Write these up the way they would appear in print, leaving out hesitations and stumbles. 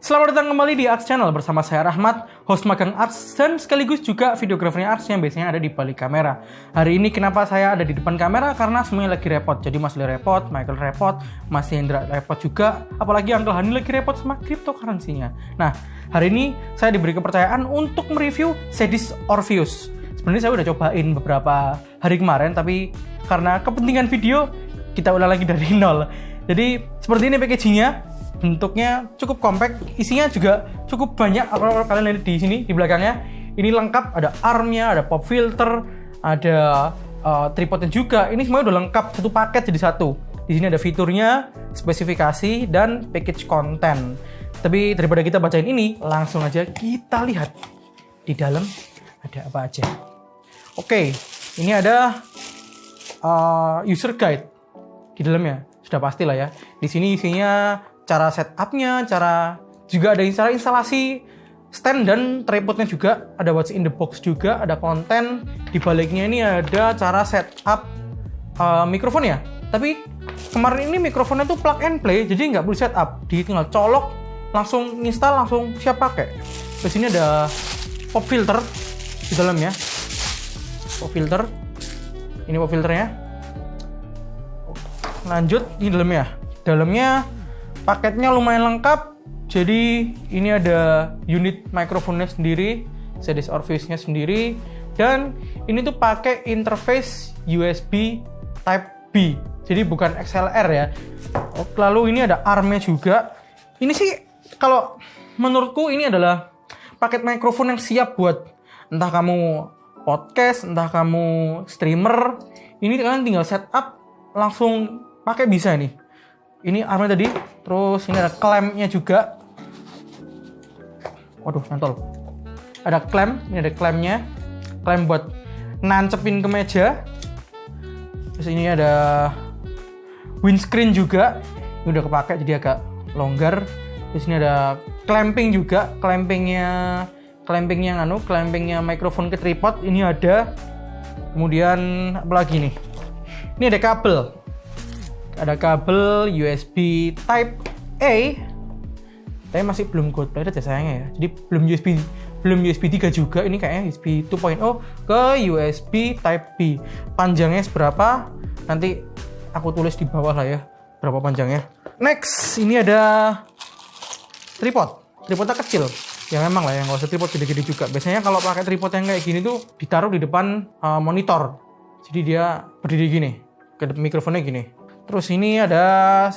Selamat datang kembali di Arts Channel bersama saya Rahmat, host magang Arts dan sekaligus juga videografernya Arts yang biasanya ada di balik kamera. Hari ini kenapa saya ada di depan kamera? Karena semuanya lagi repot. Jadi Mas Lee repot, Michael repot, Mas Hendra repot juga. Apalagi Uncle Hani lagi repot sama cryptocurrency-nya. Nah, hari ini saya diberi kepercayaan untuk mereview Sedis Orpheus. Sebenarnya saya udah cobain beberapa hari kemarin, tapi karena kepentingan video, kita ulang lagi dari nol. Jadi seperti ini packaging-nya. Bentuknya cukup compact, isinya juga cukup banyak. Kalau kalian lihat di sini di belakangnya, ini lengkap, ada armnya, ada pop filter, ada tripodnya juga. Ini semuanya udah lengkap, satu paket jadi satu. Di sini ada fiturnya, spesifikasi, dan package konten. Tapi daripada kita bacain ini, langsung aja kita lihat di dalam ada apa aja. Oke, ini ada user guide di dalamnya, sudah pasti lah ya. Di sini isinya cara setupnya, juga ada cara instalasi stand dan tripodnya juga, ada what's in the box juga, ada konten. Di baliknya ini ada cara setup mikrofon ya. Tapi kemarin ini mikrofonnya tuh plug and play, jadi nggak perlu setup, tinggal colok, langsung install, langsung siap pakai. Terus ini ada pop filter di dalamnya, pop filter. Ini pop filternya. Lanjut di dalamnya paketnya lumayan lengkap. Jadi ini ada unit mikrofonnya sendiri, Sedis Orpheus-nya sendiri, dan ini tuh pakai interface USB Type B. Jadi bukan XLR ya. Lalu ini ada armnya juga. Ini sih kalau menurutku ini adalah paket mikrofon yang siap buat entah kamu podcast, entah kamu streamer. Ini kalian tinggal setup langsung pakai bisa nih. Ini armnya tadi, terus ini ada klampnya juga. Waduh, nyantol. Ada klamp, ini ada klampnya. Klamp buat nancepin ke meja. Terus ini ada windscreen juga. Ini udah kepake jadi agak longgar. Terus ini ada clamping juga, clampingnya mikrofon ke tripod. Ini ada. Kemudian apa lagi nih? Ini ada kabel. Ada kabel USB Type A, tapi masih belum God Plated ya sayangnya ya. Jadi belum USB 3 juga. Ini kayaknya USB 2.0 ke USB Type B. Panjangnya seberapa? Nanti aku tulis di bawah lah ya, berapa panjangnya. Next, ini ada tripod. Tripodnya kecil. Ya memang lah ya, nggak usah tripod gede-gede juga. Biasanya kalau pakai tripod yang kayak gini tuh ditaruh di depan monitor. Jadi dia berdiri gini, ke mikrofonnya gini. Terus ini ada,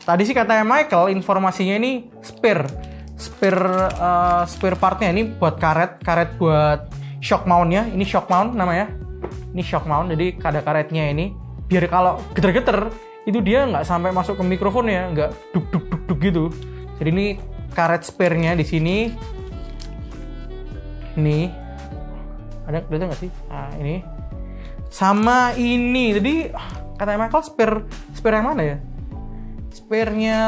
tadi sih katanya Michael, informasinya ini spare partnya. Ini buat karet buat shock mount-nya. Ini shock mount namanya. Ini shock mount, jadi ada karetnya ini. Biar kalau geter-geter, itu dia nggak sampai masuk ke mikrofonnya, nggak duk gitu. Jadi ini karet spare-nya di sini. Ini ada kelihatan nggak sih? Nah ini sama ini. Jadi katanya Michael spare yang mana ya? Spare-nya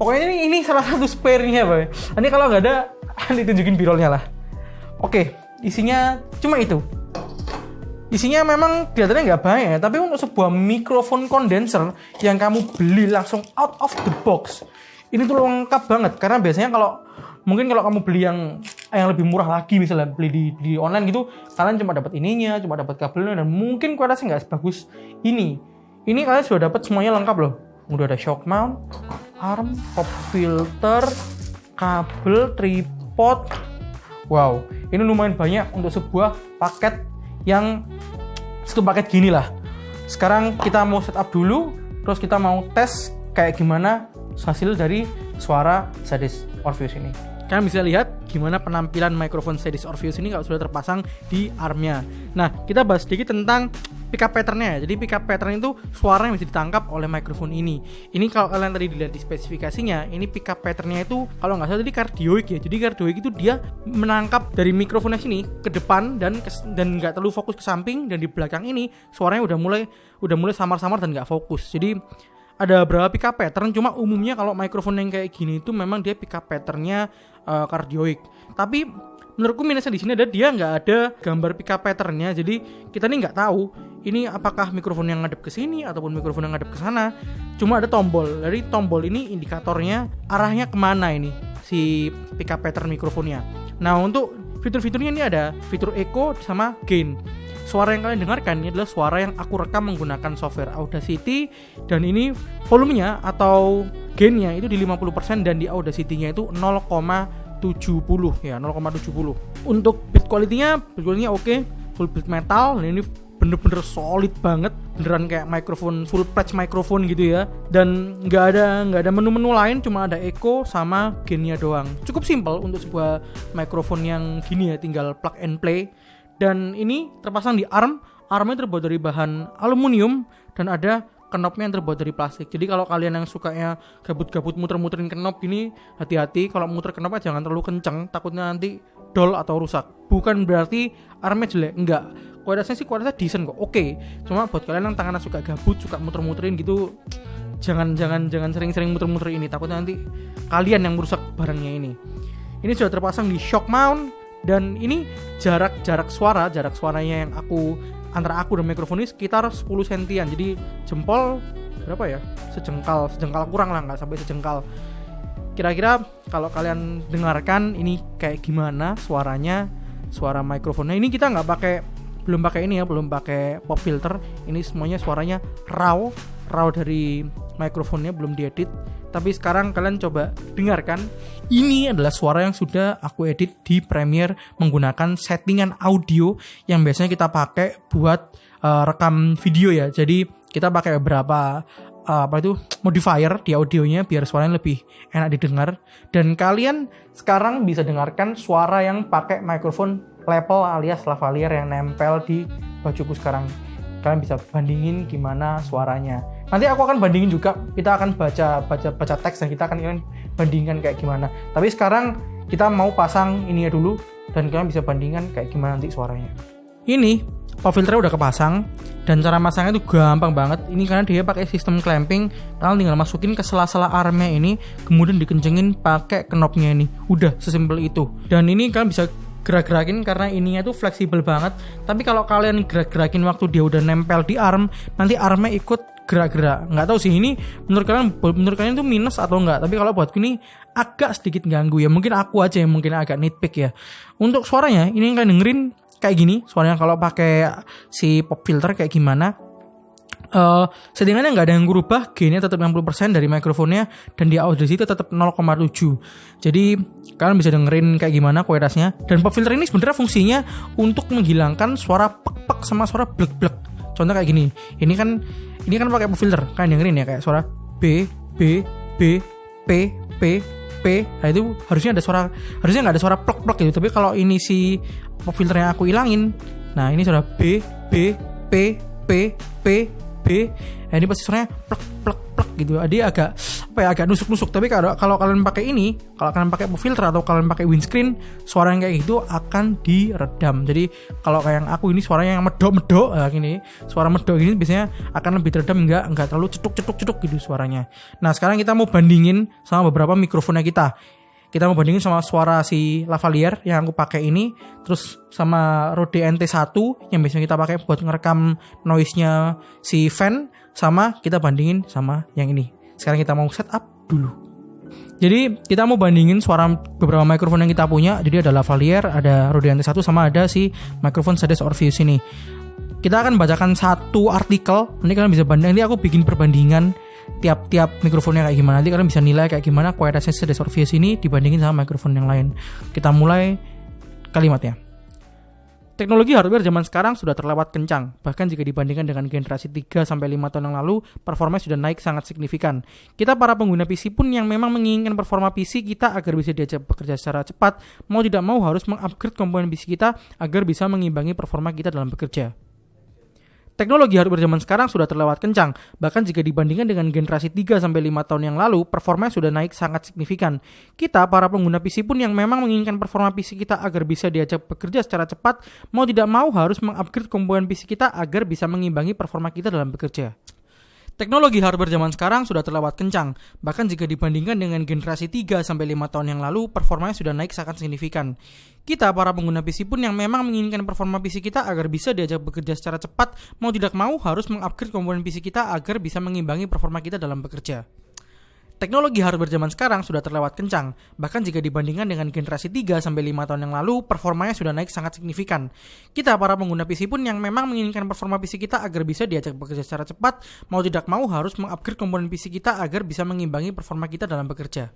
pokoknya ini salah satu spare-nya, Pak. Ini kalau nggak ada, ditunjukin birolnya lah. Oke, isinya cuma itu. Isinya memang kelihatannya nggak banyak, tapi untuk sebuah mikrofon kondenser yang kamu beli langsung out of the box, ini tuh lengkap banget. Karena biasanya kalau kamu beli yang lebih murah lagi, misalnya beli di online gitu, kalian cuma dapat ininya, cuma dapat kabelnya, dan mungkin kualitasnya nggak sebagus ini. Ini kalian sudah dapat semuanya lengkap loh. Udah ada shock mount, arm, pop filter, kabel, tripod. Wow, ini lumayan banyak untuk sebuah paket yang satu paket gini lah. Sekarang kita mau setup dulu, terus kita mau tes kayak gimana hasil dari suara Sedis Orpheus ini. Kalian bisa lihat gimana penampilan mikrofon Sedis Orpheus ini kalau sudah terpasang di armnya. Nah, kita bahas sedikit tentang pickup pattern-nya. Jadi pickup pattern itu suara yang bisa ditangkap oleh mikrofon ini. Ini kalau kalian tadi dilihat di spesifikasinya, ini pickup pattern-nya itu kalau nggak salah tadi cardioid ya. Jadi cardioid itu dia menangkap dari mikrofonnya sini ke depan dan nggak terlalu fokus ke samping, dan di belakang ini suaranya udah mulai samar-samar dan nggak fokus. Jadi ada beberapa pickup pattern, cuma umumnya kalau mikrofon yang kayak gini itu memang dia pickup patternnya cardioid. Tapi menurutku minusnya di sini ada dia nggak ada gambar pick up patternnya. Jadi kita nih nggak tahu ini apakah mikrofon yang ngadep ke sini ataupun mikrofon yang ngadep ke sana. Cuma ada tombol. Dari tombol ini indikatornya arahnya kemana ini si pick up pattern mikrofonnya. Nah, untuk fitur-fiturnya ini ada fitur echo sama gain. Suara yang kalian dengarkan ini adalah suara yang aku rekam menggunakan software Audacity, dan ini volumenya atau gainnya itu di 50% dan di Audacity-nya itu 0,70 ya, 0,70. Untuk build quality-nya oke, full build metal, dan ini bener-bener solid banget, beneran kayak mikrofon full patch mikrofon gitu ya. Dan nggak ada menu-menu lain, cuma ada echo sama gainnya doang. Cukup simple untuk sebuah mikrofon yang gini ya, tinggal plug and play. Dan ini terpasang di armnya terbuat dari bahan aluminium dan ada knopnya yang terbuat dari plastik. Jadi kalau kalian yang sukanya gabut-gabut muter-muterin knob ini, hati-hati kalau muter knobnya jangan terlalu kenceng, takutnya nanti dol atau rusak. Bukan berarti armnya jelek, enggak. Kualitasnya decent kok, oke. Cuma buat kalian yang tangannya suka gabut, suka muter-muterin gitu, jangan sering-sering muter-muter ini, takutnya nanti kalian yang merusak barangnya ini. Ini sudah terpasang di shock mount. Dan ini jarak suaranya yang antara aku dan mikrofon ini sekitar 10 sentian. Jadi jempol berapa ya? Sejengkal kurang lah, nggak sampai sejengkal. Kira-kira kalau kalian dengarkan ini kayak gimana suaranya, suara mikrofonnya. Ini kita belum pakai pop filter. Ini semuanya suaranya raw dari mikrofonnya, belum diedit. Tapi sekarang kalian coba dengarkan. Ini adalah suara yang sudah aku edit di Premiere menggunakan settingan audio yang biasanya kita pakai buat rekam video ya. Jadi kita pakai beberapa modifier di audionya biar suaranya lebih enak didengar. Dan kalian sekarang bisa dengarkan suara yang pakai mikrofon lapel alias lavalier yang nempel di bajuku sekarang. Kalian bisa bandingin gimana suaranya. Nanti aku akan bandingin juga, kita akan baca teks dan kita akan bandingkan kayak gimana. Tapi sekarang kita mau pasang ini ya dulu dan kalian bisa bandingkan kayak gimana nanti suaranya. Ini pop filternya udah kepasang dan cara masangnya itu gampang banget. Ini karena dia pakai sistem clamping, kalian tinggal masukin ke sela-sela armnya ini, kemudian dikencengin pakai knopnya ini. Udah sesimpel itu. Dan ini kalian bisa gerak-gerakin karena ininya tuh fleksibel banget. Tapi kalau kalian gerak-gerakin waktu dia udah nempel di arm, nanti armnya ikut gerak-gerak. Nggak tahu sih ini menurut kalian itu minus atau enggak. Tapi kalau buatku ini agak sedikit ganggu ya. Mungkin aku aja yang mungkin agak nitpick ya. Untuk suaranya ini yang kalian dengerin kayak gini. Suaranya kalau pakai si pop filter kayak gimana. Settingannya nggak ada yang berubah, gainnya tetap 60% dari mikrofonnya dan di Audacity tetap 0,7. Jadi kalian bisa dengerin kayak gimana kualitasnya. Dan pop filter ini sebenarnya fungsinya untuk menghilangkan suara pek-pek sama suara blek-blek. Contoh kayak gini. Ini kan pakai pop filter. Kalian dengerin ya kayak suara B, B, B, P, P, P. Nah itu harusnya nggak ada suara plek-plek gitu. Tapi kalau ini si pop filter yang aku ilangin, nah ini suara B, B, P, P, P, B. Nah ini pasti suaranya plek plek plek gitu. Dia agak nusuk-nusuk. Tapi kalau kalian pakai ini, kalau kalian pakai pop filter atau kalian pakai windscreen, suara yang kayak gitu akan diredam. Jadi kalau kayak yang aku ini suaranya yang medok-medok gini, suara medok ini biasanya akan lebih teredam, enggak terlalu cetuk gitu suaranya. Nah, sekarang kita mau bandingin sama beberapa mikrofonnya kita. Kita mau bandingin sama suara si lavalier yang aku pakai ini, terus sama Rode NT1 yang biasanya kita pakai buat ngerekam noise-nya si fan, sama kita bandingin sama yang ini. Sekarang kita mau setup dulu. Jadi kita mau bandingin suara beberapa mikrofon yang kita punya. Jadi ada lavalier, ada Rode NT1 sama ada si mikrofon Sades Orpheus ini. Kita akan bacakan satu artikel. Nanti kalian bisa banding. Nanti aku bikin perbandingan tiap mikrofonnya kayak gimana. Nanti kalian bisa nilai kayak gimana kualitasnya Sades Orpheus ini dibandingin sama mikrofon yang lain. Kita mulai kalimatnya. Teknologi hardware zaman sekarang sudah terlewat kencang. Bahkan jika dibandingkan dengan generasi 3-5 tahun yang lalu, performanya sudah naik sangat signifikan. Kita para pengguna PC pun yang memang menginginkan performa PC kita agar bisa diajak bekerja secara cepat, mau tidak mau harus mengupgrade komponen PC kita agar bisa mengimbangi performa kita dalam bekerja. Teknologi hardware zaman sekarang sudah terlewat kencang, bahkan jika dibandingkan dengan generasi 3-5 tahun yang lalu, performanya sudah naik sangat signifikan. Kita, para pengguna PC pun yang memang menginginkan performa PC kita agar bisa diajak bekerja secara cepat, mau tidak mau harus mengupgrade komponen PC kita agar bisa mengimbangi performa kita dalam bekerja. Teknologi hardware zaman sekarang sudah terlewat kencang. Bahkan jika dibandingkan dengan generasi 3-5 tahun yang lalu, performanya sudah naik sangat signifikan. Kita, para pengguna PC pun yang memang menginginkan performa PC kita agar bisa diajak bekerja secara cepat, mau tidak mau harus mengupgrade komponen PC kita agar bisa mengimbangi performa kita dalam bekerja. Teknologi hardware zaman sekarang sudah terlewat kencang. Bahkan jika dibandingkan dengan generasi 3-5 tahun yang lalu, performanya sudah naik sangat signifikan. Kita, para pengguna PC pun yang memang menginginkan performa PC kita agar bisa diajak bekerja secara cepat, mau tidak mau harus mengupgrade komponen PC kita agar bisa mengimbangi performa kita dalam bekerja.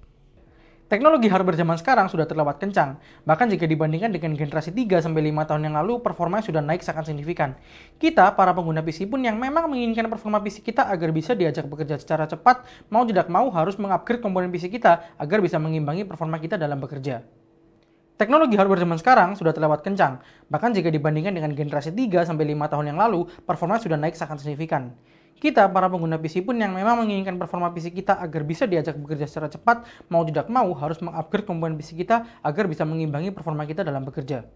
Teknologi hardware zaman sekarang sudah terlewat kencang. Bahkan jika dibandingkan dengan generasi 3-5 tahun yang lalu, performanya sudah naik sangat signifikan. Kita, para pengguna PC pun yang memang menginginkan performa PC kita agar bisa diajak bekerja secara cepat, mau tidak mau harus mengupgrade komponen PC kita agar bisa mengimbangi performa kita dalam bekerja. Teknologi hardware zaman sekarang sudah terlewat kencang. Bahkan jika dibandingkan dengan generasi 3-5 tahun yang lalu, performanya sudah naik sangat signifikan. Kita, para pengguna PC pun yang memang menginginkan performa PC kita agar bisa diajak bekerja secara cepat, mau tidak mau harus mengupgrade komponen PC kita agar bisa mengimbangi performa kita dalam bekerja.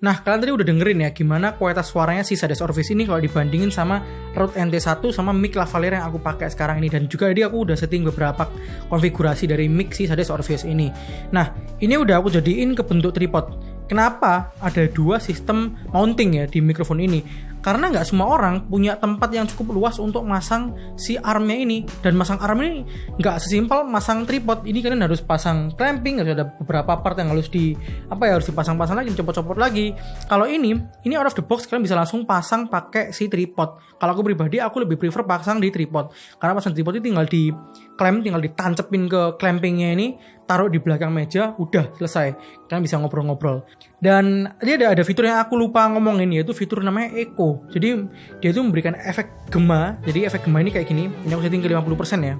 Nah, kalian tadi udah dengerin ya gimana kualitas suaranya si Sades Orvis ini kalau dibandingin sama Rode NT1 sama mic lavalier yang aku pakai sekarang ini. Dan juga tadi aku udah setting beberapa konfigurasi dari mic si Sades Orvis ini. Nah, ini udah aku jadiin ke bentuk tripod. Kenapa ada dua sistem mounting ya di mikrofon ini? Karena nggak semua orang punya tempat yang cukup luas untuk masang si armnya ini. Dan masang arm ini nggak sesimpel masang tripod. Ini kalian harus pasang clamping, harus ada beberapa part yang harus harus dipasang-pasang lagi, dicopot-copot lagi. Kalau ini out of the box, kalian bisa langsung pasang pakai si tripod. Kalau aku pribadi, aku lebih prefer pasang di tripod. Karena pasang tripod itu tinggal di clamp, tinggal ditancepin ke clampingnya ini, taruh di belakang meja, udah selesai. Kalian bisa ngobrol-ngobrol. Dan dia ada fitur yang aku lupa ngomongin, yaitu fitur namanya Echo. Jadi dia itu memberikan efek gema. Jadi efek gema ini kayak gini. Ini aku setting ke 50% ya.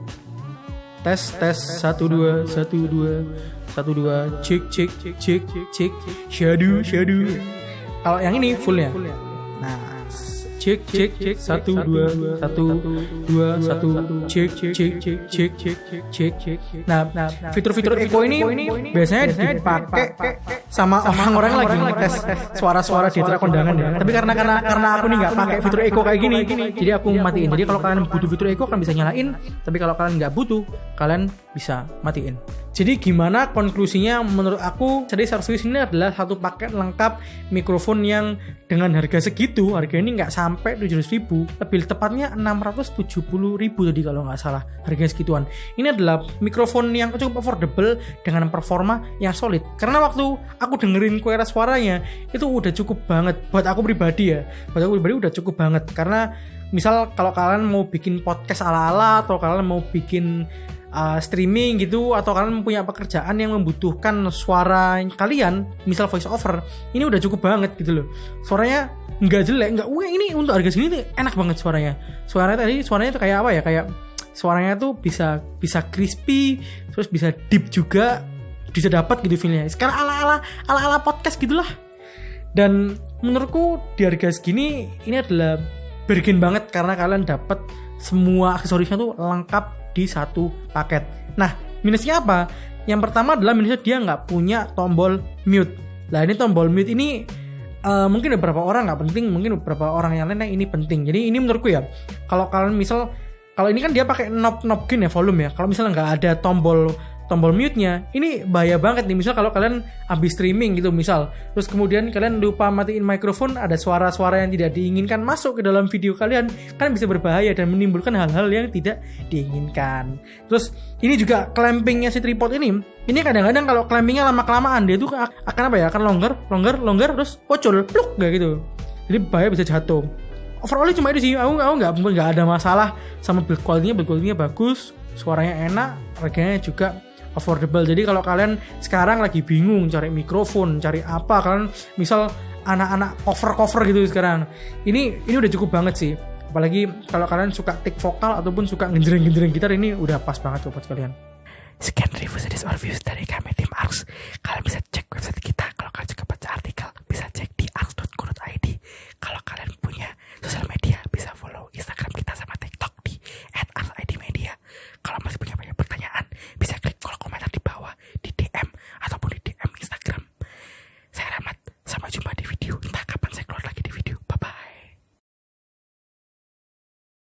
Tes 1 2 1 2 1 2 cek shadow. Kalau yang ini full ya. Nah, cek 1 2 1 2 1 cek. Nah, fitur-fitur Echo ini biasanya dipakai sama orang-orang yang lagi ngetes suara-suara di acara kondangan ya. Tapi karena aku nih nggak pakai fitur Echo kayak gini, jadi aku matiin. Jadi kalau kalian butuh fitur Echo kalian bisa nyalain, tapi kalau kalian nggak butuh, kalian bisa matiin. Jadi gimana konklusinya? Menurut aku, Sades Orvis ini adalah satu paket lengkap mikrofon yang dengan harga segitu, harga ini nggak sampai 700.000, lebih tepatnya 670.000 tadi kalau nggak salah harga segituan. Ini adalah mikrofon yang cukup affordable dengan performa yang solid. Karena waktu aku dengerin kualitas suaranya itu udah cukup banget buat aku pribadi ya. Buat aku pribadi udah cukup banget. Karena misal kalau kalian mau bikin podcast ala-ala atau kalian mau bikin streaming gitu, atau kalian punya pekerjaan yang membutuhkan suara kalian, misal voice over, ini udah cukup banget gitu loh. Suaranya nggak jelek, ini untuk harga segini tuh enak banget suaranya. Suaranya tuh kayak apa ya? Kayak suaranya tuh bisa crispy, terus bisa deep juga, bisa dapat gitu feelnya. Sekarang ala podcast gitulah. Dan menurutku di harga segini ini adalah bargain banget karena kalian dapat semua aksesorisnya tuh lengkap di satu paket. Nah, minusnya apa? Yang pertama adalah minusnya dia nggak punya tombol mute. Nah, ini tombol mute ini mungkin beberapa orang nggak penting, mungkin beberapa orang yang lain ini penting. Jadi ini menurutku ya, kalau kalian misal, kalau ini kan dia pakai knob gain ya, volume ya. Kalau misalnya nggak ada tombol mute-nya, ini bahaya banget nih. Misal kalau kalian habis streaming gitu misal, terus kemudian kalian lupa matiin mikrofon, ada suara-suara yang tidak diinginkan masuk ke dalam video kalian, kan bisa berbahaya dan menimbulkan hal-hal yang tidak diinginkan. Terus ini juga clampingnya si tripod ini kadang-kadang kalau clampingnya lama-kelamaan dia tuh akan apa ya, akan longgar terus pocol pluk kayak gitu. Jadi bahaya, bisa jatuh. Overall cuma itu sih, aku nggak ada masalah sama build quality-nya bagus, suaranya enak, harganya juga affordable. Jadi kalau kalian sekarang lagi bingung cari mikrofon, cari apa, kalian misal anak-anak cover gitu sekarang, ini udah cukup banget sih. Apalagi kalau kalian suka take vokal ataupun suka ngenjreng gitar, ini udah pas banget buat kalian. Sekian review Sades Orvis dari kami tim Arx. Kalian bisa cek website